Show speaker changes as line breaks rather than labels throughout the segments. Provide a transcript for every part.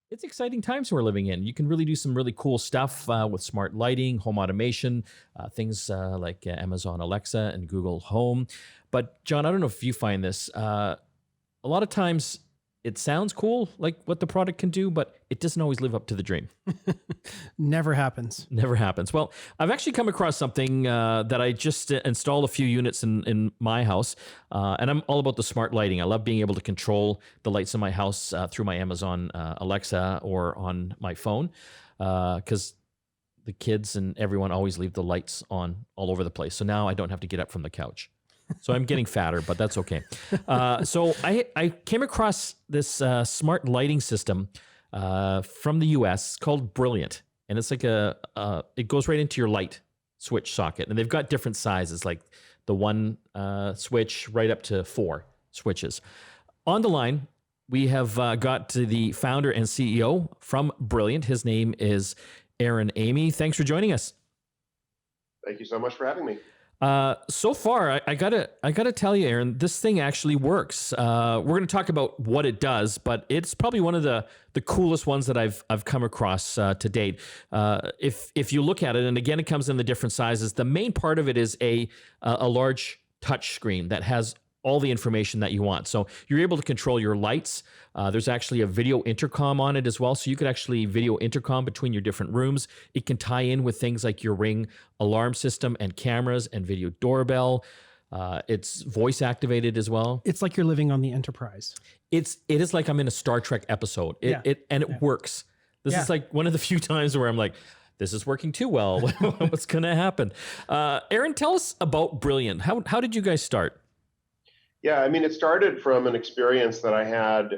It's exciting times we're living in. You can really do some really cool stuff with smart lighting, home automation, things like Amazon Alexa and Google Home. But, John, I don't know if you find this. A lot of times it sounds cool, like what the product can do, but it doesn't always live up to the dream.
Never happens.
Never happens. Well, I've actually come across something that I just installed a few units in my house, and I'm all about the smart lighting. I love being able to control the lights in my house through my Amazon Alexa or on my phone, because the kids and everyone always leave the lights on all over the place. So now I don't have to get up from the couch. So I'm getting fatter, but that's okay. So I came across this smart lighting system from the US called Brilliant. And it's like it goes right into your light switch socket. And they've got different sizes, like the one switch right up to 4 switches. On the line, we have got to the founder and CEO from Brilliant. His name is Aaron Amy. Thanks for joining us.
Thank you so much for having me.
So far, I gotta tell you, Aaron, this thing actually works. We're going to talk about what it does, but it's probably one of the coolest ones that I've come across to date. If you look at it, and again, it comes in the different sizes. The main part of it is a large touch screen that has all the information that you want. So you're able to control your lights. There's actually a video intercom on it as well. So you could actually video intercom between your different rooms. It can tie in with things like your Ring alarm system and cameras and video doorbell. It's voice activated as well.
It's like you're living on the Enterprise.
It is like I'm in a Star Trek episode. It works. This is like one of the few times where I'm like, this is working too well. What's going to happen? Aaron, tell us about Brilliant. How did you guys start?
Yeah, I mean, it started from an experience that I had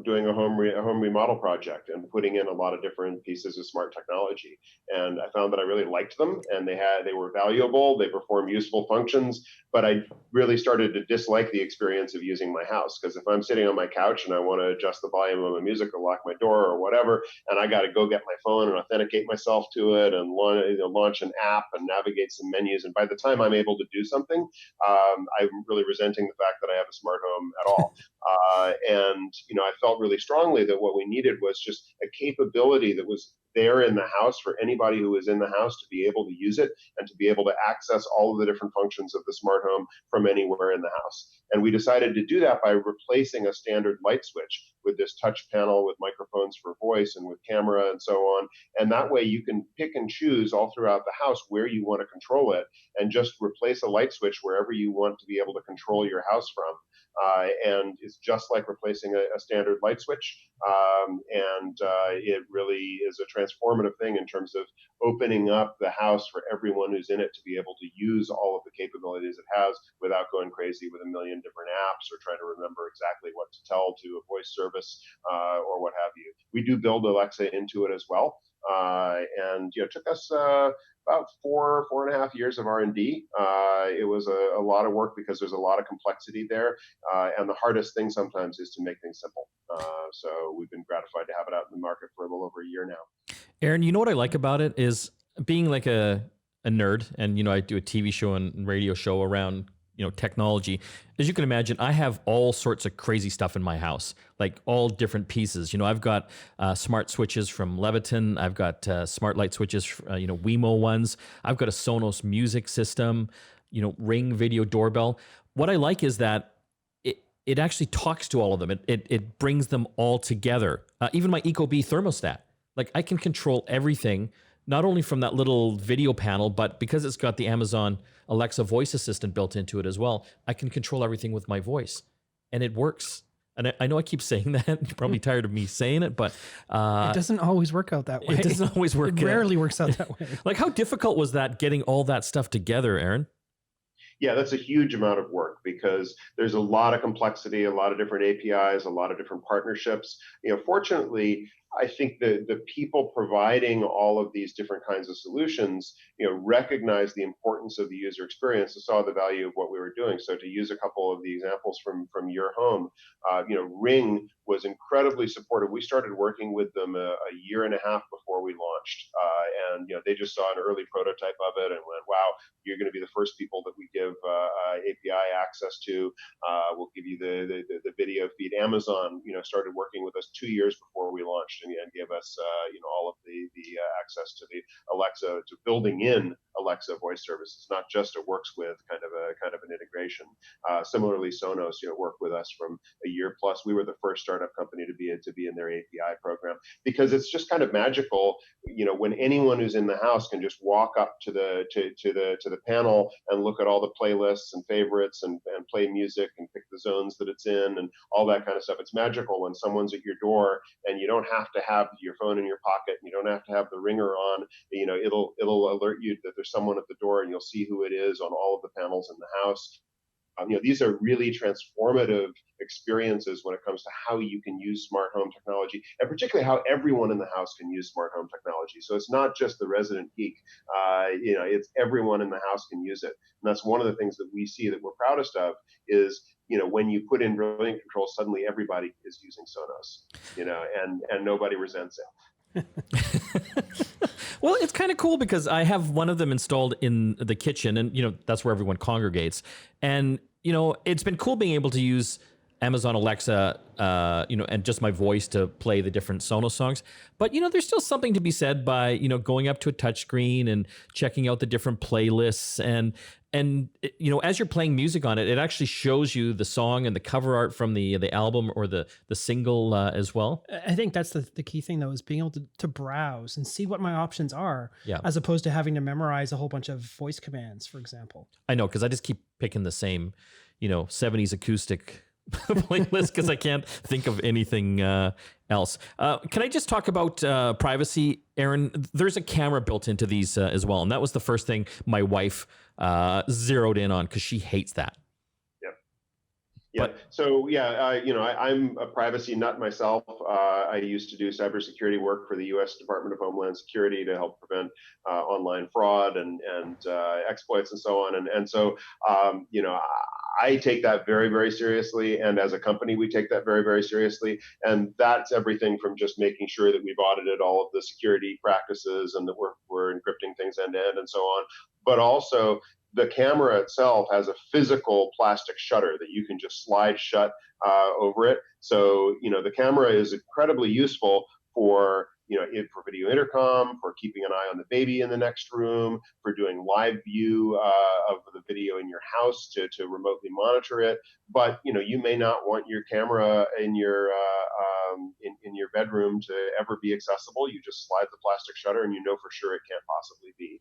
doing a home remodel project and putting in a lot of different pieces of smart technology. And I found that I really liked them, and they were valuable. They perform useful functions, but I really started to dislike the experience of using my house, because if I'm sitting on my couch and I want to adjust the volume of my music or lock my door or whatever, and I got to go get my phone and authenticate myself to it and launch an app and navigate some menus, and by the time I'm able to do something, I'm really resenting the fact that I have a smart home at all. And I felt really strongly that what we needed was just a capability that was there in the house for anybody who was in the house to be able to use it and to be able to access all of the different functions of the smart home from anywhere in the house. And we decided to do that by replacing a standard light switch with this touch panel with microphones for voice and with camera and so on. And that way you can pick and choose all throughout the house where you want to control it, and just replace a light switch wherever you want to be able to control your house from. And it's just like replacing a standard light switch. It really is a transformative thing in terms of opening up the house for everyone who's in it to be able to use all of the capabilities it has without going crazy with a million different apps or trying to remember exactly what to tell to a voice service or what have you. We do build Alexa into it as well. And it took us about 4.5 years of R&D. It was a lot of work because there's a lot of complexity there, and the hardest thing sometimes is to make things simple. So we've been gratified to have it out in the market for a little over a year now.
Aaron, you know what I like about it is being like a nerd, and I do a TV show and radio show around technology. As you can imagine, I have all sorts of crazy stuff in my house, like all different pieces. I've got smart switches from Leviton. I've got smart light switches, Wemo ones. I've got a Sonos music system, Ring video doorbell. What I like is that it actually talks to all of them. It brings them all together. Even my Ecobee thermostat, like I can control everything, not only from that little video panel, but because it's got the Amazon Alexa voice assistant built into it as well, I can control everything with my voice, and it works. And I know I keep saying that. You're probably tired of me saying it, but
it doesn't always work out that way.
It doesn't always work.
It rarely works out that way.
Like, how difficult was that, getting all that stuff together, Aaron?
Yeah, that's a huge amount of work because there's a lot of complexity, a lot of different APIs, a lot of different partnerships. Fortunately, I think the people providing all of these different kinds of solutions, recognize the importance of the user experience and saw the value of what we were doing. So to use a couple of the examples from your home, Ring was incredibly supportive. We started working with them a year and a half before we launched, and they just saw an early prototype of it and went, "Wow, you're going to be the first people that we give API access to. We'll give you the video feed." Amazon, started working with us 2 years before we launched, and gave us all of the access to the Alexa, to building in Alexa voice services, not just a works with kind of an integration. Similarly, Sonos worked with us from a year plus. We were the first startup company to be in their API program, because it's just kind of magical, when anyone who's in the house can just walk up to the panel and look at all the playlists and favorites and play music and pick the zones that it's in and all that kind of stuff. It's magical when someone's at your door and you don't have to have your phone in your pocket and you don't have to have the ringer on. It'll alert you that there's someone at the door, and you'll see who it is on all of the panels in the house. These are really transformative experiences when it comes to how you can use smart home technology, and particularly how everyone in the house can use smart home technology. So it's not just the resident geek. It's everyone in the house can use it. And that's one of the things that we see that we're proudest of is, when you put in Brilliant controls, suddenly everybody is using Sonos, and nobody resents it.
Well, it's kind of cool because I have one of them installed in the kitchen, and that's where everyone congregates. And it's been cool being able to use Amazon Alexa, and just my voice to play the different Sonos songs. But there's still something to be said by going up to a touchscreen and checking out the different playlists, and as you're playing music on it, it actually shows you the song and the cover art from the album or the single as well.
I think that's the key thing, though, is being able to browse and see what my options are,
Yeah.
as opposed to having to memorize a whole bunch of voice commands, for example.
I know, because I just keep picking the same 70s acoustic playlist because I can't think of anything else. Can I just talk about privacy, Aaron? There's a camera built into these as well, and that was the first thing my wife zeroed in on because she hates that.
Yeah.
But-
So I'm a privacy nut myself. I used to do cybersecurity work for the U.S. Department of Homeland Security to help prevent online fraud and exploits and so on. And so I take that very, very seriously. And as a company, we take that very, very seriously. And that's everything from just making sure that we've audited all of the security practices and that we're encrypting things end to end and so on, but also the camera itself has a physical plastic shutter that you can just slide shut over it. So, the camera is incredibly useful for, for video intercom, for keeping an eye on the baby in the next room, for doing live view of the video in your house to remotely monitor it. But, you may not want your camera in your in your bedroom to ever be accessible. You just slide the plastic shutter and for sure it can't possibly be.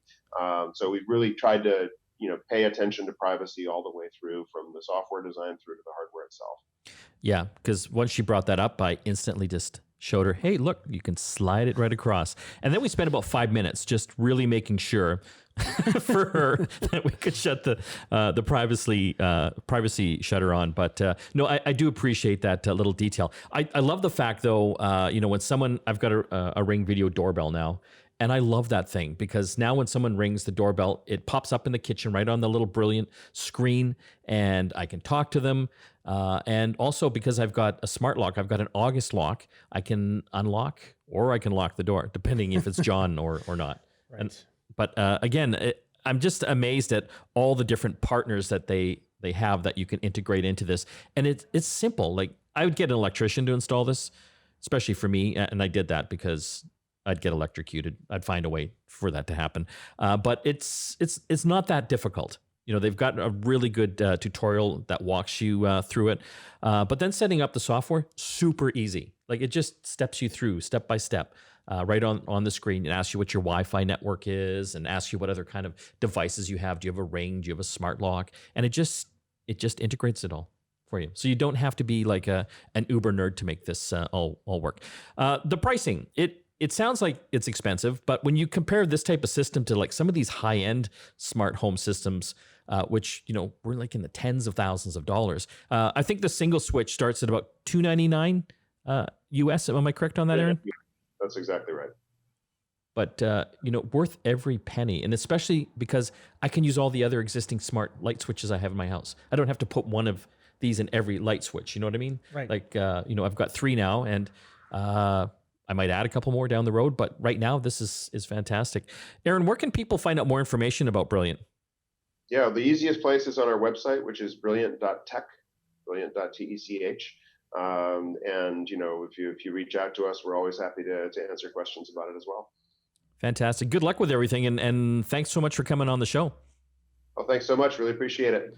So we've really tried to pay attention to privacy all the way through, from the software design through to the hardware itself.
Yeah, because once she brought that up, I instantly just showed her, hey, look, you can slide it right across. And then we spent about 5 minutes just really making sure for her that we could shut the privacy shutter on. But no, I do appreciate that little detail. I love the fact, though, when I've got a Ring video doorbell now. And I love that thing because now when someone rings the doorbell, it pops up in the kitchen right on the little Brilliant screen, and I can talk to them. And also because I've got a smart lock, I've got an August lock, I can unlock or I can lock the door, depending if it's John or not.
Right.
But again, I'm just amazed at all the different partners that they have that you can integrate into this. And it's simple. Like, I would get an electrician to install this, especially for me. And I did that because I'd get electrocuted. I'd find a way for that to happen. But it's not that difficult. They've got a really good tutorial that walks you through it. But then setting up the software, super easy. Like, it just steps you through step by step, right on the screen, and asks you what your Wi-Fi network is, and asks you what other kind of devices you have. Do you have a Ring? Do you have a smart lock? And it just integrates it all for you. So you don't have to be like an uber nerd to make this all work. The pricing, it sounds like it's expensive, but when you compare this type of system to like some of these high-end smart home systems, which, we're like in the tens of thousands of dollars. I think the single switch starts at about $299 US. Am I correct on that, Aaron?
Yeah, that's exactly right.
But, worth every penny. And especially because I can use all the other existing smart light switches I have in my house. I don't have to put one of these in every light switch. You know what I mean?
Right.
Like, I've got 3 now, and I might add a couple more down the road, but right now this is fantastic. Aaron, where can people find out more information about Brilliant?
Yeah, the easiest place is on our website, which is brilliant.tech, brilliant.tech. And if you reach out to us, we're always happy to answer questions about it as well.
Fantastic. Good luck with everything, and thanks so much for coming on the show.
Well, thanks so much. Really appreciate it.